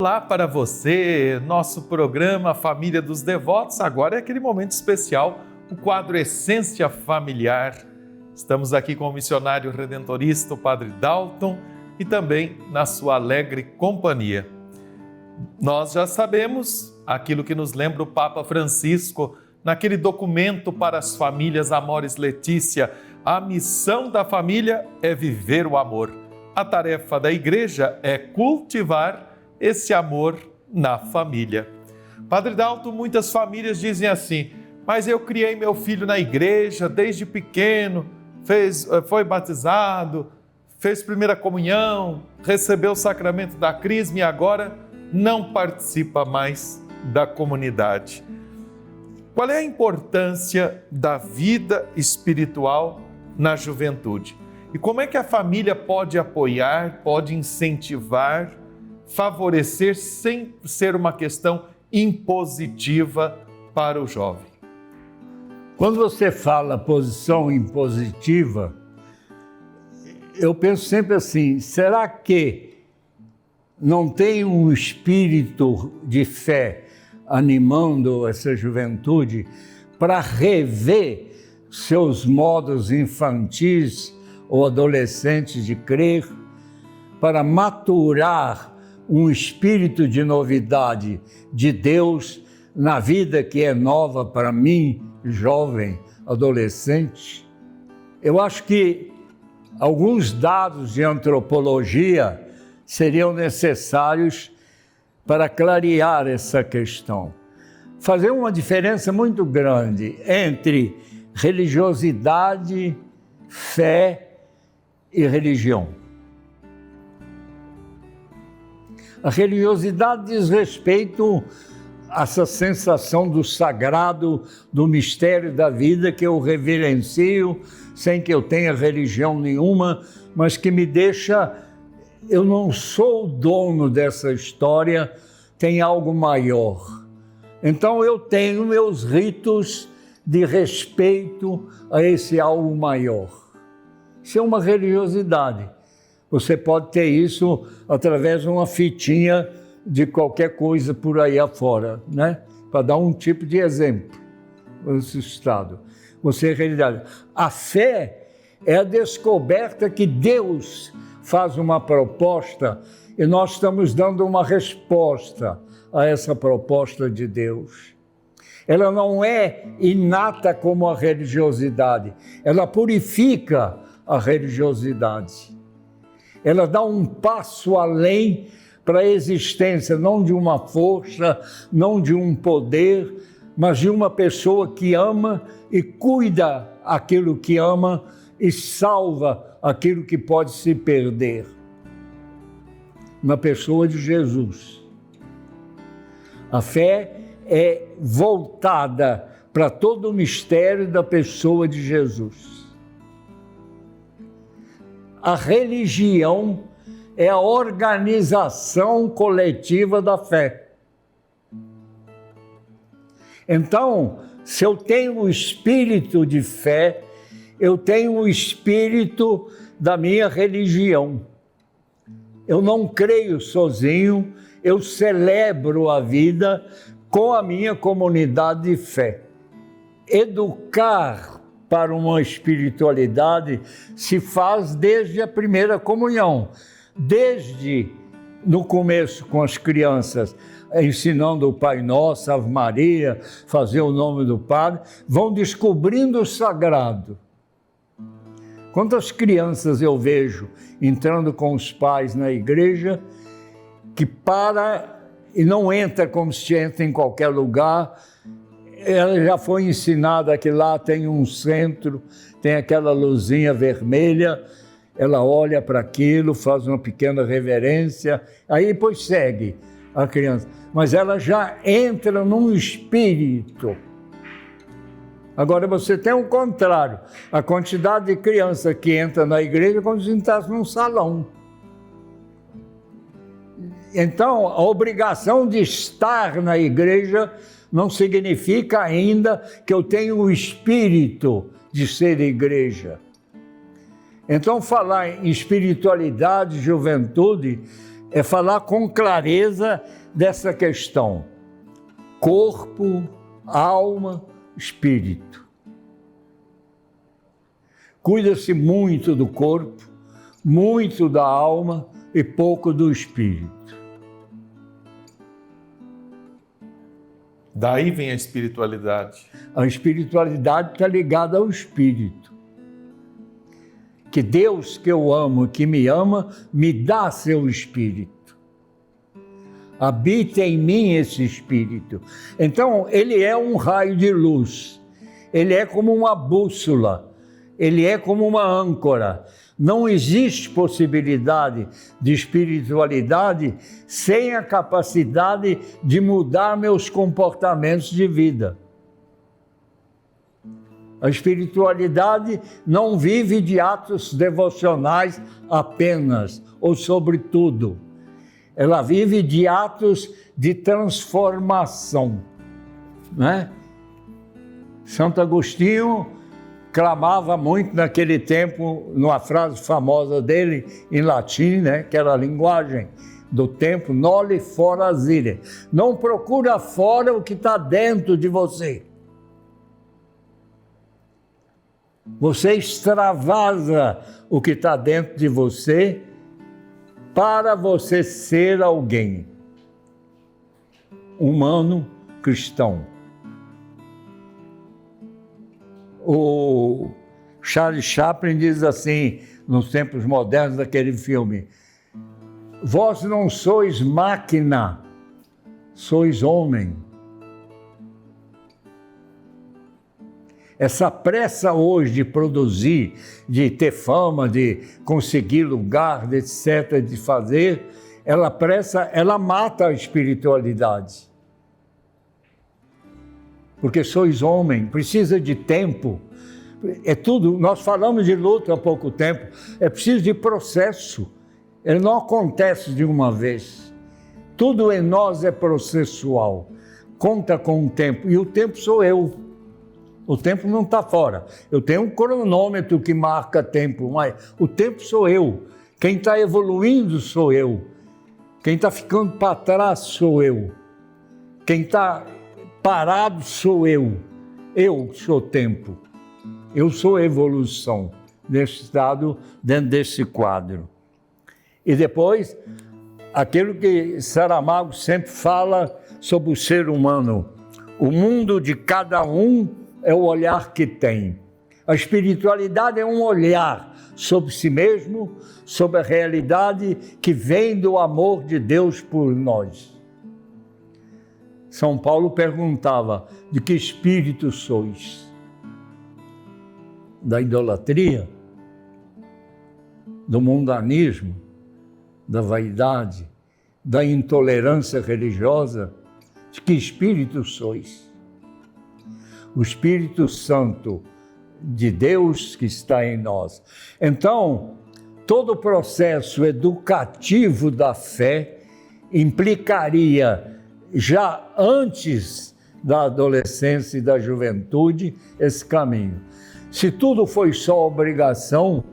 Olá para você, nosso programa Família dos Devotos. Agora é aquele momento especial, o quadro Essência Familiar. Estamos aqui com o missionário redentorista, o Padre Dalton, e também na sua alegre companhia. Nós já sabemos aquilo que nos lembra o Papa Francisco naquele documento para as famílias Amoris Laetitia. A missão da família é viver o amor. A tarefa da igreja é cultivar esse amor na família. Padre Dalton, muitas famílias dizem assim: mas eu criei meu filho na igreja desde pequeno, foi batizado, fez primeira comunhão, recebeu o sacramento da crisma e agora não participa mais da comunidade. Qual é a importância da vida espiritual na juventude? E como é que a família pode apoiar, pode incentivar, favorecer sem ser uma questão impositiva para o jovem? Quando você fala posição impositiva, eu penso sempre assim: será que não tem um espírito de fé animando essa juventude para rever seus modos infantis ou adolescentes de crer, para maturar um espírito de novidade de Deus na vida que é nova para mim, jovem, adolescente? Eu acho que alguns dados de antropologia seriam necessários para clarear essa questão. Fazer uma diferença muito grande entre religiosidade, fé e religião. A religiosidade diz respeito a essa sensação do sagrado, do mistério da vida que eu reverencio, sem que eu tenha religião nenhuma, mas que me deixa, eu não sou o dono dessa história, tem algo maior. Então eu tenho meus ritos de respeito a esse algo maior. Isso é uma religiosidade. Você pode ter isso através de uma fitinha de qualquer coisa por aí afora, né? Para dar um tipo de exemplo, esse estado. Você é realidade. A fé é a descoberta que Deus faz uma proposta e nós estamos dando uma resposta a essa proposta de Deus. Ela não é inata como a religiosidade, ela purifica a religiosidade. Ela dá um passo além para a existência, não de uma força, não de um poder, mas de uma pessoa que ama e cuida aquilo que ama e salva aquilo que pode se perder. Na pessoa de Jesus. A fé é voltada para todo o mistério da pessoa de Jesus. A religião é a organização coletiva da fé. Então, se eu tenho o espírito de fé, eu tenho o espírito da minha religião. Eu não creio sozinho, eu celebro a vida com a minha comunidade de fé. Educar para uma espiritualidade se faz desde a primeira comunhão, desde no começo com as crianças, ensinando o Pai Nosso, Ave Maria, fazer o nome do Padre, vão descobrindo o sagrado. Quantas crianças eu vejo entrando com os pais na igreja, que para e não entra como se entra em qualquer lugar. Ela já foi ensinada que lá tem um centro, tem aquela luzinha vermelha, ela olha para aquilo, faz uma pequena reverência, aí depois segue a criança. Mas ela já entra num espírito. Agora você tem o contrário, a quantidade de criança que entra na igreja como se entrasse num salão. Então, a obrigação de estar na igreja não significa ainda que eu tenho o espírito de ser igreja. Então, falar em espiritualidade, juventude, é falar com clareza dessa questão. Corpo, alma, espírito. Cuida-se muito do corpo, muito da alma e pouco do espírito. Daí vem a espiritualidade. A espiritualidade está ligada ao espírito. Que Deus que eu amo, que me ama, me dá seu espírito. Habita em mim esse espírito. Então, ele é um raio de luz. Ele é como uma bússola. Ele é como uma âncora. Não existe possibilidade de espiritualidade sem a capacidade de mudar meus comportamentos de vida. A espiritualidade não vive de atos devocionais apenas, ou sobretudo. Ela vive de atos de transformação, né? Santo Agostinho clamava muito naquele tempo, numa frase famosa dele, em latim, né, que era a linguagem do tempo, noli foras ire. Não procura fora o que está dentro de você. Você extravasa o que está dentro de você para você ser alguém humano cristão. O Charles Chaplin diz assim, nos tempos modernos daquele filme: vós não sois máquina, sois homem. Essa pressa hoje de produzir, de ter fama, de conseguir lugar, de etc., de fazer, ela mata a espiritualidade. Porque sois homem, precisa de tempo. É tudo, nós falamos de luta há pouco tempo, é preciso de processo. Ele não acontece de uma vez. Tudo em nós é processual. Conta com o tempo, e o tempo sou eu. O tempo não está fora. Eu tenho um cronômetro que marca tempo, mas o tempo sou eu. Quem está evoluindo sou eu. Quem está ficando para trás sou eu. Quem está parado sou eu. Eu sou tempo. Eu sou evolução nesse estado, dentro desse quadro. E depois, aquilo que Saramago sempre fala sobre o ser humano. O mundo de cada um é o olhar que tem. A espiritualidade é um olhar sobre si mesmo, sobre a realidade que vem do amor de Deus por nós. São Paulo perguntava: de que espírito sois? Da idolatria? Do mundanismo? Da vaidade? Da intolerância religiosa? De que espírito sois? O Espírito Santo de Deus que está em nós. Então, todo o processo educativo da fé implicaria, já antes da adolescência e da juventude, esse caminho. Se tudo foi só obrigação,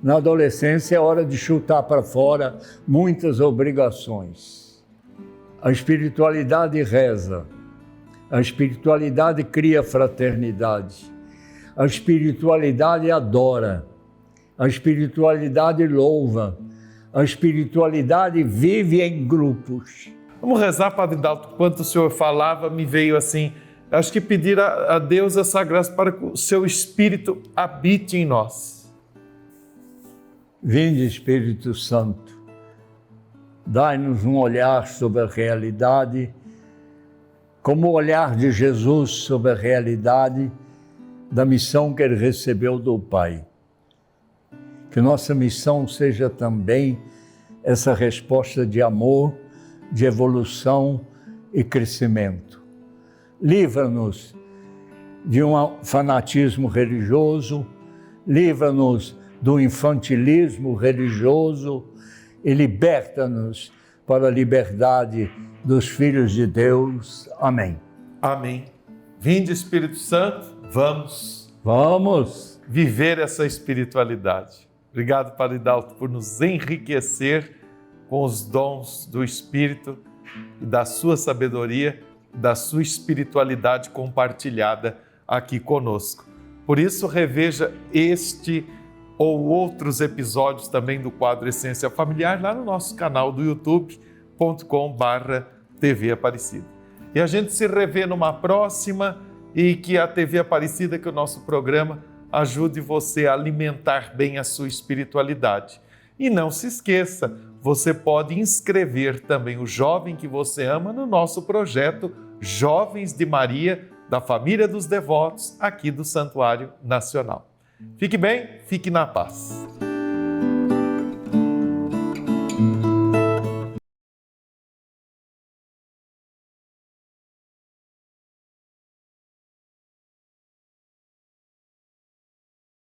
na adolescência é hora de chutar para fora muitas obrigações. A espiritualidade reza. A espiritualidade cria fraternidade. A espiritualidade adora. A espiritualidade louva. A espiritualidade vive em grupos. Vamos rezar, Padre Dalto. Enquanto o senhor falava, me veio assim, acho que pedir a Deus essa graça para que o seu Espírito habite em nós. Vinde, Espírito Santo, dai-nos um olhar sobre a realidade, como o olhar de Jesus sobre a realidade da missão que ele recebeu do Pai. Que nossa missão seja também essa resposta de amor, de evolução e crescimento. Livra-nos de um fanatismo religioso, livra-nos do infantilismo religioso e liberta-nos para a liberdade dos filhos de Deus. Amém. Amém. Vinde, Espírito Santo, vamos viver essa espiritualidade. Obrigado, Padre Dalto, por nos enriquecer com os dons do Espírito e da sua sabedoria, da sua espiritualidade compartilhada aqui conosco. Por isso, reveja este ou outros episódios também do quadro Essência Familiar lá no nosso canal do youtube.com/TV Aparecida. E a gente se revê numa próxima e que a TV Aparecida, que o nosso programa, ajude você a alimentar bem a sua espiritualidade. E não se esqueça, você pode inscrever também o jovem que você ama no nosso projeto Jovens de Maria, da Família dos Devotos, aqui do Santuário Nacional. Fique bem, fique na paz.